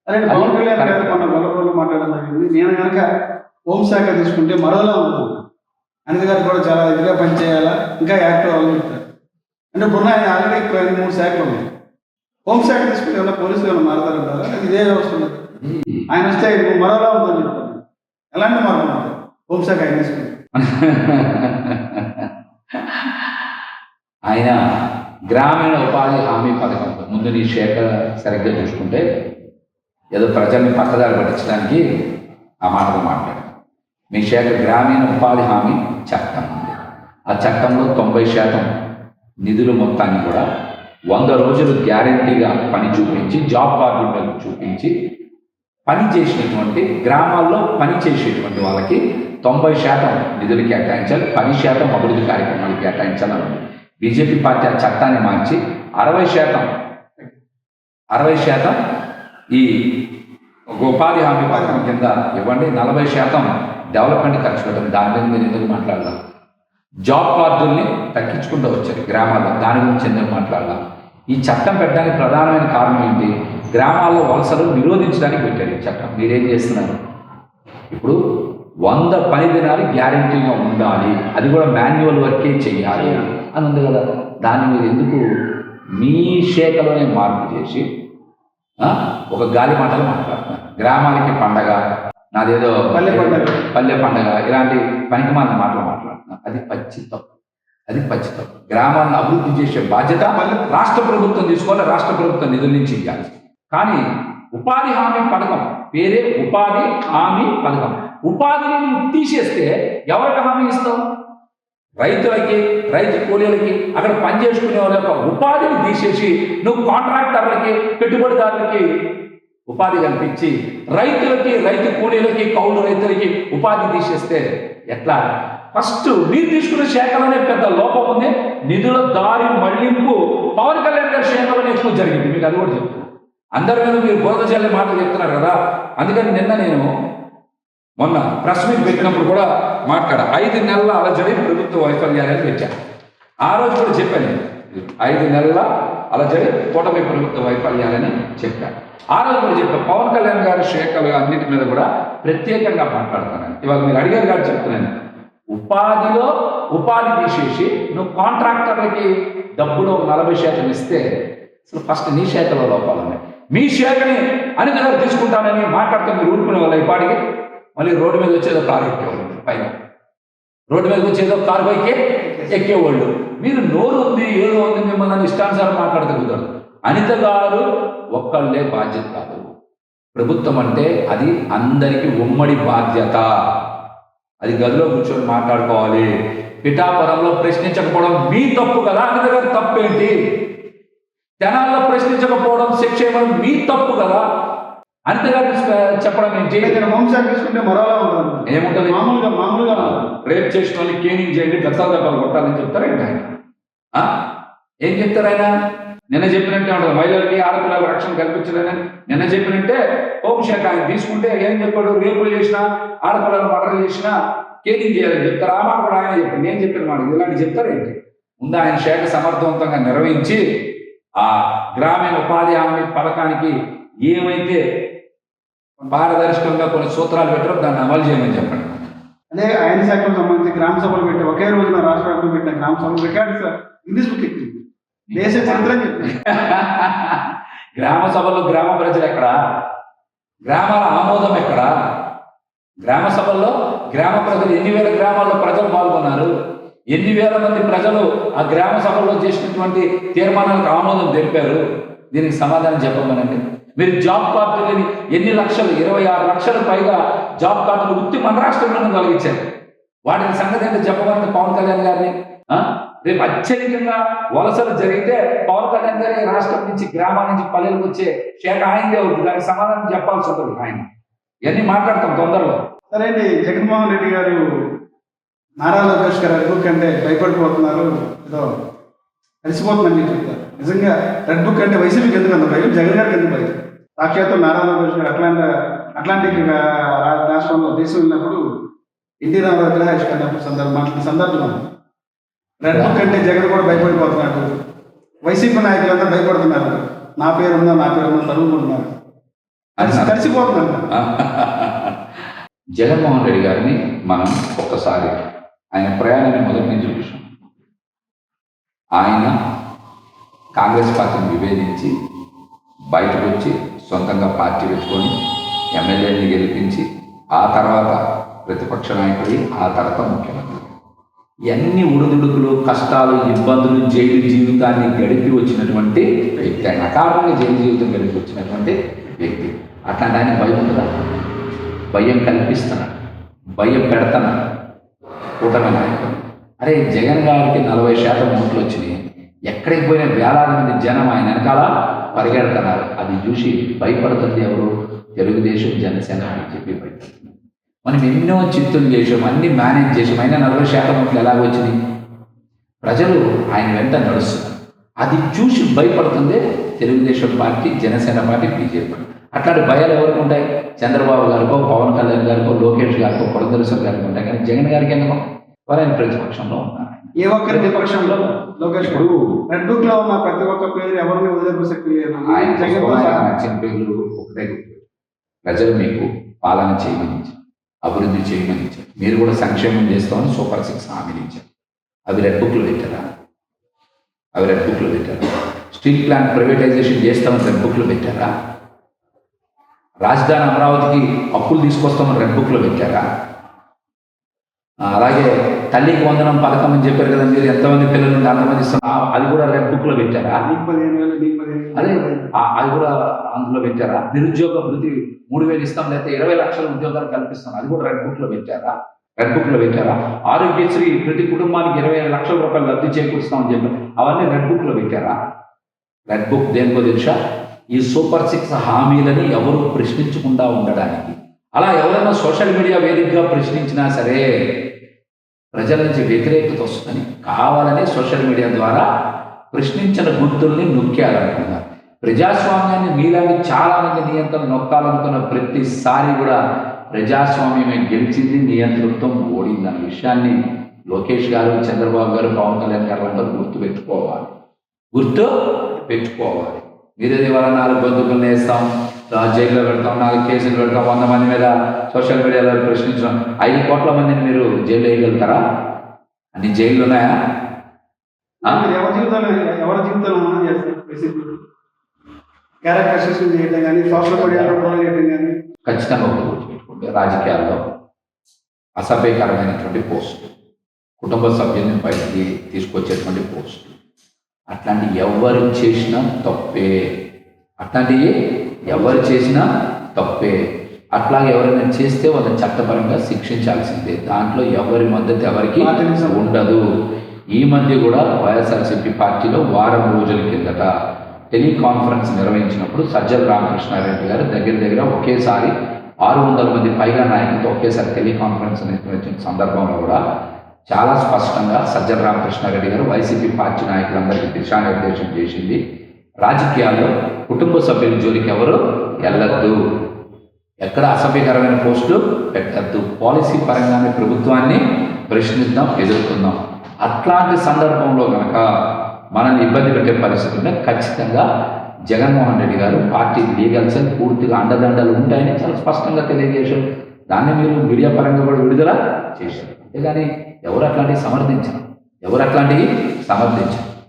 అదే పవన్ కళ్యాణ్ గారు మన గొల్లపూర్లో మాట్లాడడం జరిగింది. నేను కనుక హోంశాఖ తీసుకుంటే మరోలా ఉంటుంది. అనిత గారు కూడా చాలా ఇదిగా పనిచేయాలా, ఇంకా యాక్టివ్ అవ్వగలుగుతారు. అంటే ఇప్పుడు ఆయన ఆల్రెడీ 3 శాఖలు ఉన్నాయి. హోంశాఖ తీసుకుంటే ఏమన్నా పోలీసులు ఏమైనా మారతారంటారా? ఇదే వ్యవస్థ ఉన్నది. ఆయన వస్తే మరోలా ఉందని చెప్తాను. ఎలాంటి మార్పు ఉంటుంది హోంశాఖ ఆయన తీసుకుంటే? ఆయన గ్రామీణ ఉపాధి హామీ పథకం ముందు నీ శాఖ సరిగ్గా చూసుకుంటే ఏదో ప్రజల్ని పక్కదారి పట్టించడానికి ఆ మాటలు మాట్లాడారు. మీ శాఖ గ్రామీణ ఉపాధి హామీ చట్టం ఉంది. ఆ చట్టంలో 90% నిధులు మొత్తాన్ని కూడా 100 రోజులు గ్యారెంటీగా పని చూపించి, జాబ్ కార్డులు చూపించి పని చేసినటువంటి గ్రామాల్లో పని చేసేటువంటి వాళ్ళకి 90% నిధులు కేటాయించాలి, 10% అభివృద్ధి కార్యక్రమాలు కేటాయించాలని ఉంది. బీజేపీ పార్టీ ఆ చట్టాన్ని మార్చి 60% ఈ ఉపాధి హామీ పథకం కింద ఇవ్వండి, 40% డెవలప్మెంట్ ఖర్చు పెట్టండి. దాని మీద మీరు ఎందుకు మాట్లాడాల? జాబ్ కార్డుల్ని తగ్గించుకుంటూ వచ్చారు గ్రామాల్లో, దాని గురించి ఎందుకు మాట్లాడాల? ఈ చట్టం పెట్టడానికి ప్రధానమైన కారణం ఏంటి? గ్రామాల్లో వలసలు నిరోధించడానికి పెట్టారు ఈ చట్టం. మీరేం చేస్తున్నారు? ఇప్పుడు 100 పని దినాలు గ్యారెంటీగా ఉండాలి, అది కూడా మాన్యువల్ వర్కే చెయ్యాలి అని ఉంది కదా. దాన్ని మీరు ఎందుకు మీ శాఖలోనే మార్పు చేసి ఒక గాలి మాటలు మాట్లాడుతున్నారు? గ్రామాలకి పండగ, నాదేదో పల్లె పండగ, ఇలాంటి పనికిమాలిన మాటలు మాట్లాడుతున్నారు. అది పచ్చి తప్పు. గ్రామాలను అభివృద్ధి చేసే బాధ్యత రాష్ట్ర ప్రభుత్వం తీసుకోవాలి, రాష్ట్ర ప్రభుత్వం నిధుల నుంచి ఇవ్వాలి. కానీ ఉపాధి హామీ పథకం పేరే ఉపాధి హామీ పథకం. ఉపాధిని నువ్వు తీసేస్తే ఎవరికి హామీ ఇస్తావు? రైతులకి, రైతు కూలీలకి, అక్కడ పనిచేసుకునే వాళ్ళ యొక్క ఉపాధిని తీసేసి నువ్వు కాంట్రాక్టర్లకి, పెట్టుబడిదారులకి ఉపాధి కల్పించి రైతులకి, రైతు కూలీలకి, కౌలు రైతులకి ఉపాధి తీసేస్తే ఎట్లా? ఫస్ట్ మీరు తీసుకున్న శాఖలోనే పెద్ద లోపం ఉంది. నిధుల దారి మళ్లింపు పవన్ కళ్యాణ్ గారి శాఖలోనే ఎక్కువ జరిగింది. మీకు అది కూడా చెప్తున్నాను. అందరి మీద మీరు బోధ చల్లే మాటలు చెప్తున్నారు కదా. అందుకని నిన్న నేను మొన్న ప్రెస్ మీట్ పెట్టినప్పుడు కూడా మాట్లాడా. 5 నెలల అలజడి ప్రభుత్వ వైఫల్యాలని పెట్టాను. ఆ రోజు కూడా చెప్పాను, 5 నెలల అలజడి కూటమి ప్రభుత్వ వైఫల్యాలని చెప్పాను. ఆ రోజు కూడా చెప్పాను, పవన్ కళ్యాణ్ గారి శాఖలు అన్నిటి మీద కూడా ప్రత్యేకంగా మాట్లాడుతున్నాను. ఇవాళ మీరు అడిగారు కాదు చెప్తున్నాను. ఉపాధి తీసేసి నువ్వు కాంట్రాక్టర్లకి డబ్బులు 40% ఇస్తే అసలు ఫస్ట్ నీ శాఖలో లోపాలున్నాయి. మీ శాఖని అనిత గారు తీసుకుంటానని మాట్లాడితే మీరు ఊరుకునే వాళ్ళు ఈ పాటికి మళ్ళీ రోడ్డు మీద వచ్చేదో కారు ఎక్కేవాళ్ళు, పైన రోడ్డు మీద వచ్చేదో కారు పైకి ఎక్కేవాళ్ళు. మీరు నోరు ఉంది, ఏదో ఉంది, మిమ్మల్ని ఇష్టానుసారం మాట్లాడితే కుదరదు. అనిత గారు ఒక్కళ్ళే బాధ్యత కాదు. ప్రభుత్వం అంటే అది అందరికీ ఉమ్మడి బాధ్యత. అది గదిలో కూర్చొని మాట్లాడుకోవాలి. పిఠాపురంలో ప్రశ్నించకపోవడం మీ తప్పు కదా, అనిత గారి తప్పేంటి? జనాల్లో ప్రశ్నించకపోవడం, శిక్ష ఇవ్వడం మీ తప్పు కదా, అనిత గారికి చెప్పడం ఏంటి? హోంశాఖ తీసుకుంటే మరోలా ఉంటుంది. ఏముంటుంది? మామూలుగా రేప్ చేసిన వాళ్ళకి కేనింగ్ చేయండి, దత్తాలు దెబ్బలు కొట్టాలని చెప్తారేంటి ఆయన? ఏం చెప్తారు ఆయన? నిన్న చెప్పినట్టే ఉంటుంది, మహిళలకి ఆడపిల్లలకు రక్షణ కల్పించలేదని నిన్న చెప్పినట్టే హోంశాఖ ఆయన తీసుకుంటే ఏం చెప్పాడు? రేపులు చేసినా, ఆడపిల్లలు మర్డర్ చేసినా కేనింగ్ చేయాలని చెప్తారు. ఆ మాట కూడా ఆయన చెప్పాడు. నేను చెప్పిన మాట ఇలాంటి చెప్తారేంటి? ముందు ఆయన శాఖ సమర్థవంతంగా నిర్వహించి ఆ గ్రామీణ ఉపాధి హామీ పథకానికి ఏమైతే పారదర్శకంగా కొన్ని సూత్రాలు పెట్టారో దాన్ని అమలు చేయమని చెప్పండి. అదే ఆయన శాఖకు సంబంధించి గ్రామ సభలు పెట్టి ఒకే రోజున రాష్ట్ర వ్యాప్తంగా పెట్టిన గ్రామ సభలు రికార్డ్స్ గిన్నిస్ బుక్ ఎక్కింది. దేశ చరిత్ర గ్రామ సభల్లో గ్రామ ప్రజలు ఎక్కడా? గ్రామాల ఆమోదం ఎక్కడా? గ్రామ సభల్లో గ్రామ ప్రజలు ఎన్ని వేల గ్రామాల్లో ప్రజలు పాల్గొన్నారు? ఎన్ని వేల మంది ప్రజలు ఆ గ్రామ సభల్లో చేసినటువంటి తీర్మానాలకు ఆమోదం తెలిపారు? దీనికి సమాధానం చెప్పమనండి. మీరు జాబ్ కార్డులని ఎన్ని లక్షలు, 26 లక్షల పైగా జాబ్ కార్డులు ఉత్తి మన రాష్ట్రంలోనే తొలగించారు. వాటిని సంగతి ఏంటో చెప్పమని పవన్ కళ్యాణ్ గారిని. రేపు అత్యధికంగా వలసలు జరిగితే పవన్ కళ్యాణ్ గారి రాష్ట్రం నుంచి, గ్రామాల నుంచి పల్లెలకు వచ్చే శాఖ ఆయనదే అవుతుంది. దానికి సమాధానం చెప్పాల్సి ఉంటుంది. ఆయన ఇవన్నీ మాట్లాడతాం తొందరలో. సరే అండి, జగన్మోహన్ రెడ్డి గారు నారా లోకేష్ గారు రెడ్ బుక్ అంటే భయపడిపోతున్నారు, ఏదో కలిసిపోతుందని చెప్తారు. నిజంగా రెడ్ బుక్ అంటే వైసీపీకి ఎందుకు అంత భయం, జగన్ గారికి ఎందుకు భయం? సాక్షాత్తు నారా లోకేష్ గారు అట్లాంటిక్ రాష్ట్రంలో దేశం వెళ్ళినప్పుడు ఎన్టీ రామారావు విగ్రహావిష్కరణ సందర్భం రెడ్ బుక్ అంటే జగన్ కూడా భయపడిపోతున్నాడు, వైసీపీ నాయకులంతా భయపడుతున్నారు. నా పేరుందా తరుగుకుంటున్నారు. అంటున్నారు. కలిసిపోతుందంట. జగన్మోహన్ రెడ్డి గారిని మనం ఒక్కసారి ఆయన ప్రయాణాన్ని మొదటి నుంచి చూసాం. ఆయన కాంగ్రెస్ పార్టీని విభేదించి బయటకు వచ్చి సొంతంగా పార్టీ పెట్టుకొని ఎమ్మెల్యేని గెలిపించి ఆ తర్వాత ప్రతిపక్ష నాయకుడి, ఆ తర్వాత ముఖ్యమంత్రి. ఎన్ని ఉడుదుడుకులు, కష్టాలు, ఇబ్బందులు, జైలు జీవితాన్ని గడిపి వచ్చినటువంటి వ్యక్తి. ఆయన అకారణంగా జైలు జీవితం గడిపి వచ్చినటువంటి వ్యక్తి. అట్లాంటి ఆయన భయం ఉంటుందా? భయం కల్పిస్తున్నాడు, భయం పెడతాడు కూటమి నాయకుడు. అరే జగన్ గారికి 40% ఓట్లు వచ్చినాయి, ఎక్కడికి పోయిన వేలాది మంది జనం ఆయన వెనకాల పరిగెడుతున్నారు. అది చూసి భయపడుతుంది ఎవరు? తెలుగుదేశం, జనసేన అని చెప్పి భయపడుతుంది. మనం ఎన్నో చిత్తులు చేసాం, అన్ని మేనేజ్ చేసాం, అయినా 40% ఓట్లు ఎలాగ వచ్చినాయి? ప్రజలు ఆయన వెంట నడుస్తున్నారు. అది చూసి భయపడుతుంది Telugu Desam party, Janasena party, BJP. అట్లాంటి భయాలు ఎవరికి ఉంటాయి? చంద్రబాబు గారికో, పవన్ కళ్యాణ్ గారికో, లోకేష్ గారికో, పురంధరేశ్వర్ గారికి ఉంటాయి. కానీ జగన్ గారికి ఎందుకు? వారైన ప్రతిపక్షంలో ఉన్నారు. ఏ ఒక్కరి విపక్షంలో లోకేష్ ఇప్పుడు రెడ్ బుక్ లో ఉన్న ప్రతి ఒక్క పేరు ఎవరిని వదిలే శక్తి లేదు. ఆయన జగన్తో సహా. నచ్చిన పేర్లు ఒకటే గుర్తు. ప్రజలు మీకు పాలన చేయమని ఇచ్చారు, అభివృద్ధి చేయమని ఇచ్చారు, మీరు కూడా సంక్షేమం చేస్తామని సూపర్ 6 హామీలు ఇచ్చారు. అవి రెడ్ బుక్లో పెట్టారా? అవి రెడ్ బుక్లో పెట్టారా? స్టీల్ ప్లాంట్ ప్రైవేటైజేషన్ చేస్తామని రెడ్ బుక్లో పెట్టారా? రాజధాని అమరావతికి అప్పులు తీసుకొస్తామని రెడ్ బుక్లో పెట్టారా? అలాగే తల్లికి వందనం పథకం అని చెప్పారు కదా, మీరు ఎంతమంది పిల్లలు ఉంటే అంతమంది ఇస్తున్నారు, అది కూడా రెడ్ బుక్లో పెట్టారా? అదే అది కూడా అందులో పెట్టారా? నిరుద్యోగ వృత్తి 3,000 ఇస్తాం, లేకపోతే 20 లక్షల ఉద్యోగాలు కల్పిస్తాం, అది కూడా రెడ్ బుక్లో పెట్టారా? రెడ్ బుక్లో పెట్టారా? ఆరోగ్యశ్రీ ప్రతి కుటుంబానికి 25 లక్షల రూపాయలు లబ్ధి చేకూరుస్తామని చెప్పారు, అవన్నీ రెడ్ బుక్లో పెట్టారా? రెడ్ బుక్ దేనికో తెలుసా? ఈ సూపర్ 6 హామీలని ఎవరు ప్రశ్నించకుండా ఉండడానికి. అలా ఎవరైనా సోషల్ మీడియా వేదికగా ప్రశ్నించినా సరే ప్రజల నుంచి వ్యతిరేకత వస్తుందని కావాలని సోషల్ మీడియా ద్వారా ప్రశ్నించిన గుర్తుల్ని నొక్కాలనుకున్నారు. ప్రజాస్వామ్యాన్ని మీలాంటి చాలా మంది నియంత్రణ నొక్కాలనుకున్న ప్రతిసారి కూడా ప్రజాస్వామ్యమే గెలిచింది, నియంతృత్వం ఓడిందన్న విషయాన్ని లోకేష్ గారు, చంద్రబాబు గారు, పవన్ కళ్యాణ్ గారు అందరూ గుర్తు పెట్టుకోవాలి. మీరేది ఇవాళ 4 బంధువులను వేస్తాం, జైల్లో పెడతాం, 4 కేసులు పెడతాం, 100 మంది మీద సోషల్ మీడియాలో ప్రశ్నించడం, 5 కోట్ల మందిని మీరు జైల్లో వేయగలుగుతారా? అన్ని జైళ్ళు ఉన్నాయా? ఎవరి జీవితాలు క్యారెక్టర్ అసెస్మెంట్ చేయడం కానీ, సోషల్ మీడియాలో ట్రోల్ చేయడం కానీ. ఖచ్చితంగా ఒకటి గుర్తుపెట్టుకుంటే, రాజకీయాల్లో అసభ్యకరమైనటువంటి పోస్ట్, కుటుంబ సభ్యుల్ని బయటికి తీసుకొచ్చేటువంటి పోస్ట్, అట్లాంటివి ఎవరు చేసినా తప్పే. అట్లాగే ఎవరైనా చేస్తే వాళ్ళని చట్టపరంగా శిక్షించాల్సిందే. దాంట్లో ఎవరి మద్దతు ఎవరికి ఉండదు. ఈ మధ్య కూడా వైఎస్ఆర్సీపీ పార్టీలో వారం రోజుల కిందట టెలికాన్ఫరెన్స్ నిర్వహించినప్పుడు సజ్జల రామకృష్ణారెడ్డి గారు దగ్గర ఒకేసారి 600 మంది పైగా నాయకులతో ఒకేసారి టెలికాన్ఫరెన్స్ నిర్వహించిన సందర్భంలో కూడా చాలా స్పష్టంగా సజ్జల రామకృష్ణారెడ్డి గారు వైసీపీ పార్టీ నాయకులందరికీ దిశానిర్దేశం చేసింది. రాజకీయాల్లో కుటుంబ సభ్యుల జోలికి ఎవరు వెళ్ళొద్దు, ఎక్కడ అసభ్యకరమైన పోస్టులు పెట్టద్దు, పాలసీ పరంగానే ప్రభుత్వాన్ని ప్రశ్నిద్దాం, ఎదుర్కొందాం. అట్లాంటి సందర్భంలో కనుక మనల్ని ఇబ్బంది పెట్టే పరిస్థితి ఉంటే ఖచ్చితంగా జగన్మోహన్ రెడ్డి గారు పార్టీ లీగల్ సెల్ పూర్తిగా అండదండలు ఉంటాయని చాలా స్పష్టంగా తెలియజేశారు. దాన్ని మీరు మీడియా పరంగా కూడా విడుదల చేశారు. అంతేగాని ఎవరు అట్లాంటివి సమర్థించరు.